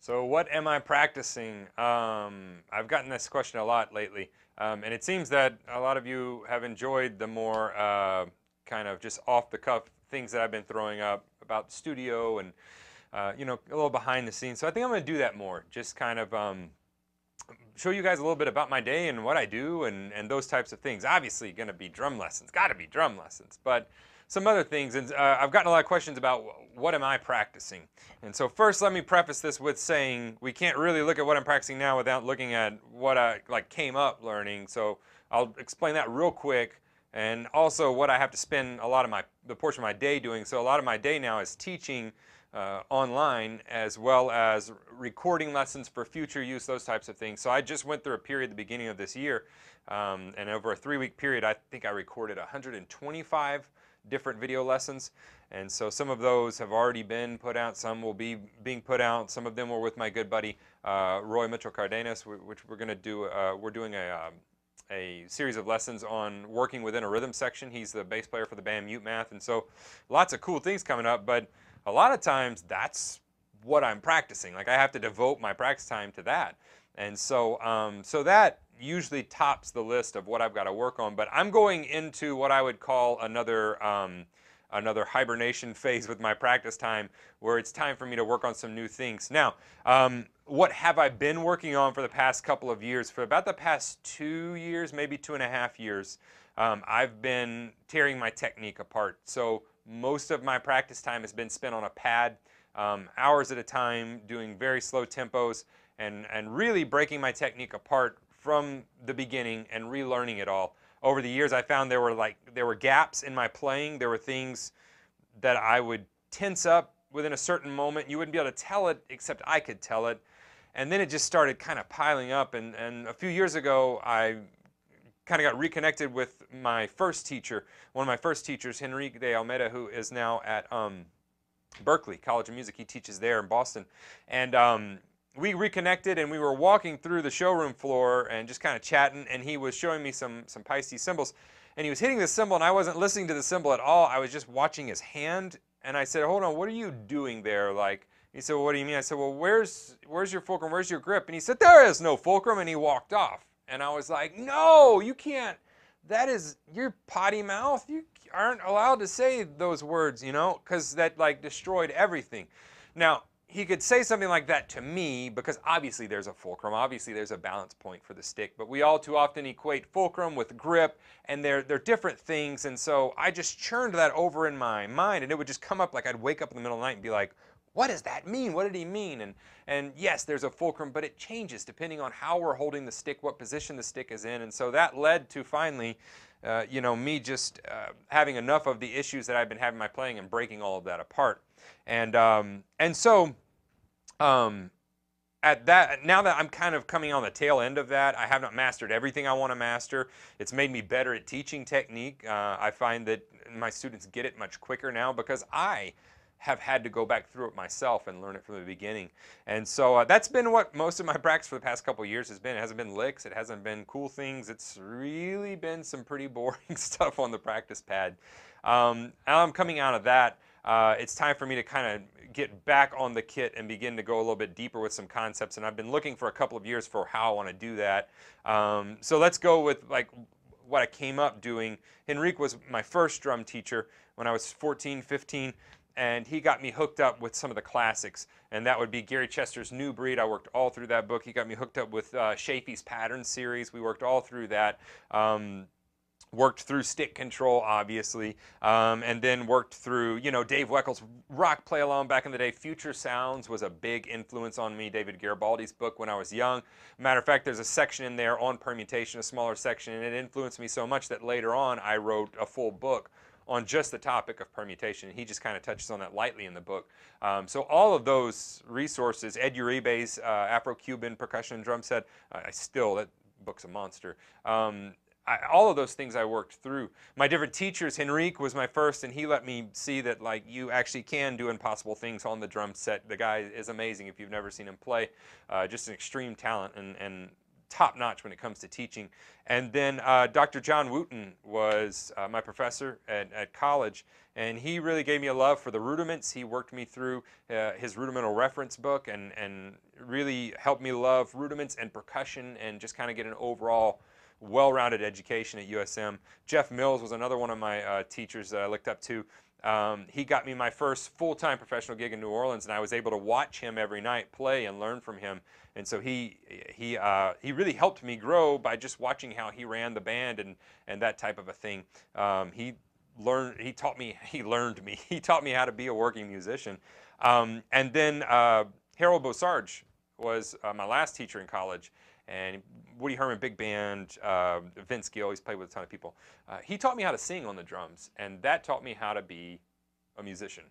So what am I practicing? I've gotten this question a lot lately, and it seems that a lot of you have enjoyed the more kind of just off-the-cuff things that I've been throwing up about the studio and you know, a little behind the scenes. So I think I'm going to do that more, just kind of show you guys a little bit about my day and what I do and those types of things. Obviously going to be drum lessons, got to be drum lessons, but some other things. And I've gotten a lot of questions about what am I practicing. And so first let me preface this with saying we can't really look at what I'm practicing now without looking at what I came up learning. So I'll explain that real quick, and also what I have to spend a lot of the portion of my day doing. So a lot of my day now is teaching online, as well as recording lessons for future use, those types of things. So I just went through a period at the beginning of this year, and over a 3-week period, I think I recorded 125 different video lessons. And so some of those have already been put out, some will be being put out. Some of them were with my good buddy Roy Mitchell Cardenas, which we're going to do. We're doing a series of lessons on working within a rhythm section. He's the bass player for the band Mute Math, and so lots of cool things coming up. But a lot of times that's what I'm practicing. Like I have to devote my practice time to that. And so so that usually tops the list of what I've got to work on. But I'm going into what I would call another another hibernation phase with my practice time, where it's time for me to work on some new things. Now, what have I been working on for the past couple of years? For about the past 2 years, maybe 2.5 years, I've been tearing my technique apart. So most of my practice time has been spent on a pad, hours at a time, doing very slow tempos, and really breaking my technique apart from the beginning and relearning it all. Over the years, I found there were gaps in my playing. There were things that I would tense up within a certain moment. You wouldn't be able to tell it, except I could tell it. And then it just started kind of piling up. And a few years ago, I kind of got reconnected with my first teacher, one of my first teachers, Henrique de Almeida, who is now at Berklee College of Music. He teaches there in Boston. And we reconnected, and we were walking through the showroom floor and just kind of chatting, and he was showing me some Pisces cymbals. And he was hitting the cymbal, and I wasn't listening to the cymbal at all. I was just watching his hand, and I said, hold on, what are you doing there? Like, he said, well, what do you mean? I said, well, where's your fulcrum? Where's your grip? And he said, there is no fulcrum, and he walked off. And I was like, no, you can't. That is your potty mouth. You aren't allowed to say those words, you know, because that like destroyed everything. Now, he could say something like that to me because obviously there's a fulcrum, obviously there's a balance point for the stick, but we all too often equate fulcrum with grip, and they're different things. And so I just churned that over in my mind, and it would just come up. Like I'd wake up in the middle of the night and be like, what does that mean? What did he mean? And yes, there's a fulcrum, but it changes depending on how we're holding the stick, what position the stick is in. And so that led to finally, you know, me just having enough of the issues that I've been having my playing and breaking all of that apart. And so at that, now that I'm kind of coming on the tail end of that, I have not mastered everything I want to master. It's made me better at teaching technique. I find that my students get it much quicker now because I have had to go back through it myself and learn it from the beginning. And so that's been what most of my practice for the past couple of years has been. It hasn't been licks, it hasn't been cool things. It's really been some pretty boring stuff on the practice pad. Now I'm coming out of that. It's time for me to kind of get back on the kit and begin to go a little bit deeper with some concepts. And I've been looking for a couple of years for how I want to do that. So let's go with like what I came up doing. Henrique was my first drum teacher when I was 14, 15. And he got me hooked up with some of the classics, and that would be Gary Chester's New Breed. I worked all through that book. He got me hooked up with Shafee's Pattern series. We worked all through that. Worked through stick control, obviously, and then worked through, you know, Dave Weckel's rock play along back in the day. Future Sounds was a big influence on me. David Garibaldi's book when I was young. Matter of fact, there's a section in there on permutation, a smaller section, and it influenced me so much that later on I wrote a full book on just the topic of permutation. He just kind of touches on that lightly in the book. So all of those resources, Ed Uribe's Afro-Cuban percussion drum set, that book's a monster. All of those things I worked through. My different teachers, Henrique was my first, and he let me see that like you actually can do impossible things on the drum set. The guy is amazing if you've never seen him play. Just an extreme talent, and top notch when it comes to teaching. And then Dr. John Wooten was my professor at college, and he really gave me a love for the rudiments. He worked me through his rudimental reference book and really helped me love rudiments and percussion and just kind of get an overall well-rounded education at USM. Jeff Mills was another one of my teachers that I looked up to. He got me my first full-time professional gig in New Orleans, and I was able to watch him every night play and learn from him. And so he really helped me grow by just watching how he ran the band and that type of a thing. He taught me how to be a working musician. And then Harold Beausarge was my last teacher in college. And Woody Herman Big Band, Vince Gill, he's played with a ton of people. He taught me how to sing on the drums, and that taught me how to be a musician.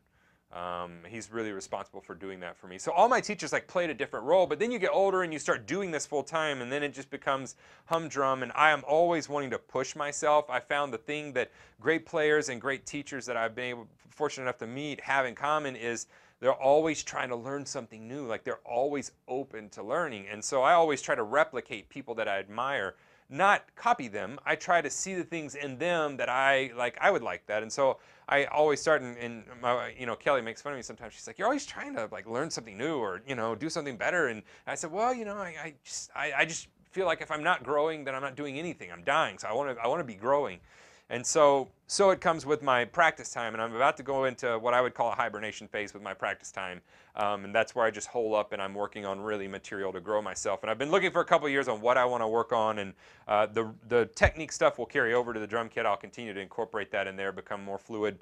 He's really responsible for doing that for me. So all my teachers like played a different role, but then you get older and you start doing this full time, and then it just becomes humdrum, and I am always wanting to push myself. I found the thing that great players and great teachers that I've been fortunate enough to meet have in common is they're always trying to learn something new. Like they're always open to learning. And so I always try to replicate people that I admire, not copy them. I try to see the things in them that I would like that. And so I always start in my, Kelly makes fun of me sometimes. She's like, you're always trying to like learn something new or, do something better. And I said, well, I just feel like if I'm not growing, then I'm not doing anything. I'm dying. So I want to be growing. And so it comes with my practice time, and I'm about to go into what I would call a hibernation phase with my practice time, and that's where I just hole up and I'm working on really material to grow myself. And I've been looking for a couple of years on what I want to work on, and the technique stuff will carry over to the drum kit. I'll continue to incorporate that in there, become more fluid,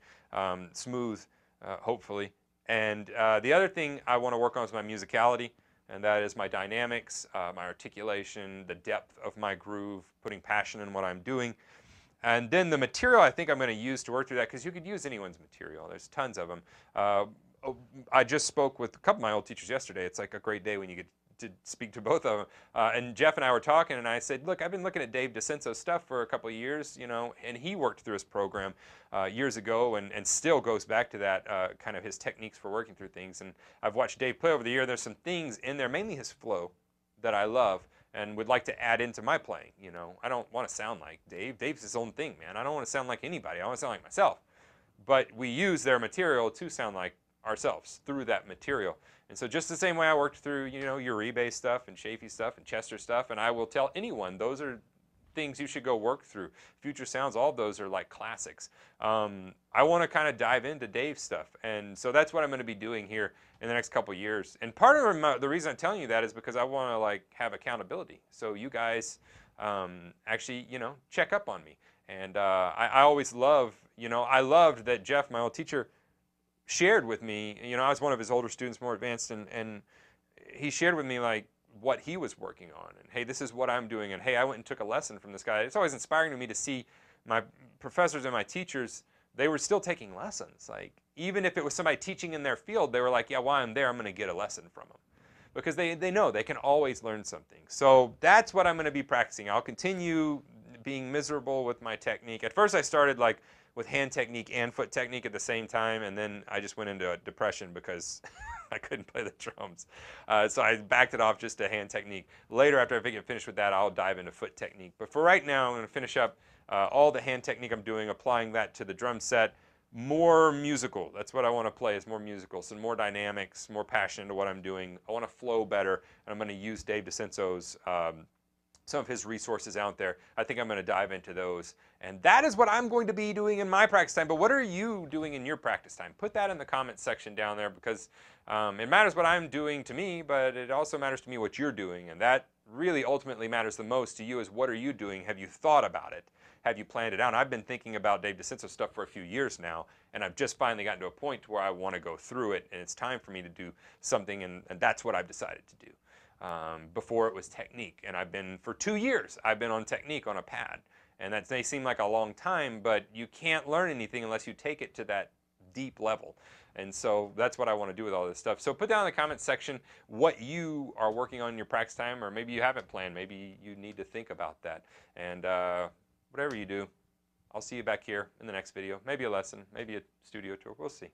smooth, hopefully. And the other thing I want to work on is my musicality, and that is my dynamics, my articulation, the depth of my groove, putting passion in what I'm doing. And then the material I think I'm going to use to work through that, because you could use anyone's material. There's tons of them. I just spoke with a couple of my old teachers yesterday. It's like a great day when you get to speak to both of them. And Jeff and I were talking, and I said, look, I've been looking at Dave DeCenso's stuff for a couple of years, and he worked through his program years ago and still goes back to that, kind of his techniques for working through things. And I've watched Dave play over the year. There's some things in there, mainly his flow, that I love and would like to add into my playing. I don't want to sound like Dave. Dave's his own thing, man. I don't want to sound like anybody. I want to sound like myself. But we use their material to sound like ourselves through that material. And so just the same way I worked through, Uribe stuff and Chafee stuff and Chester stuff, and I will tell anyone those are things you should go work through. Future Sounds, all of those are like classics. I want to kind of dive into Dave's stuff, and so that's what I'm going to be doing here in the next couple of years. And part of the reason I'm telling you that is because I want to have accountability. So you guys actually, check up on me. And I always love, I loved that Jeff, my old teacher, shared with me. I was one of his older students, more advanced, and he shared with me what he was working on, and hey, this is what I'm doing, and hey, I went and took a lesson from this guy. It's always inspiring to me to see my professors and my teachers, they were still taking lessons. Even if it was somebody teaching in their field, they were like, yeah, while I'm there, I'm going to get a lesson from them. Because they know they can always learn something. So that's what I'm going to be practicing. I'll continue being miserable with my technique. At first I started with hand technique and foot technique at the same time, and then I just went into a depression because I couldn't play the drums. So I backed it off just to hand technique. Later, after I get finished with that, I'll dive into foot technique. But for right now, I'm going to finish up all the hand technique I'm doing, applying that to the drum set. More musical. That's what I want to play, is more musical. So more dynamics, more passion into what I'm doing. I want to flow better, and I'm going to use Dave DeCenso's some of his resources out there. I think I'm going to dive into those. And that is what I'm going to be doing in my practice time. But what are you doing in your practice time? Put that in the comments section down there, because it matters what I'm doing to me, but it also matters to me what you're doing. And that really ultimately matters the most to you, is what are you doing? Have you thought about it? Have you planned it out? And I've been thinking about Dave DeCenso stuff for a few years now, and I've just finally gotten to a point where I want to go through it, and it's time for me to do something, and that's what I've decided to do. Before it was technique, and for 2 years, I've been on technique on a pad. And that may seem like a long time, but you can't learn anything unless you take it to that deep level. And so that's what I want to do with all this stuff. So put down in the comments section what you are working on in your practice time, or maybe you haven't planned. Maybe you need to think about that. And whatever you do, I'll see you back here in the next video. Maybe a lesson, maybe a studio tour. We'll see.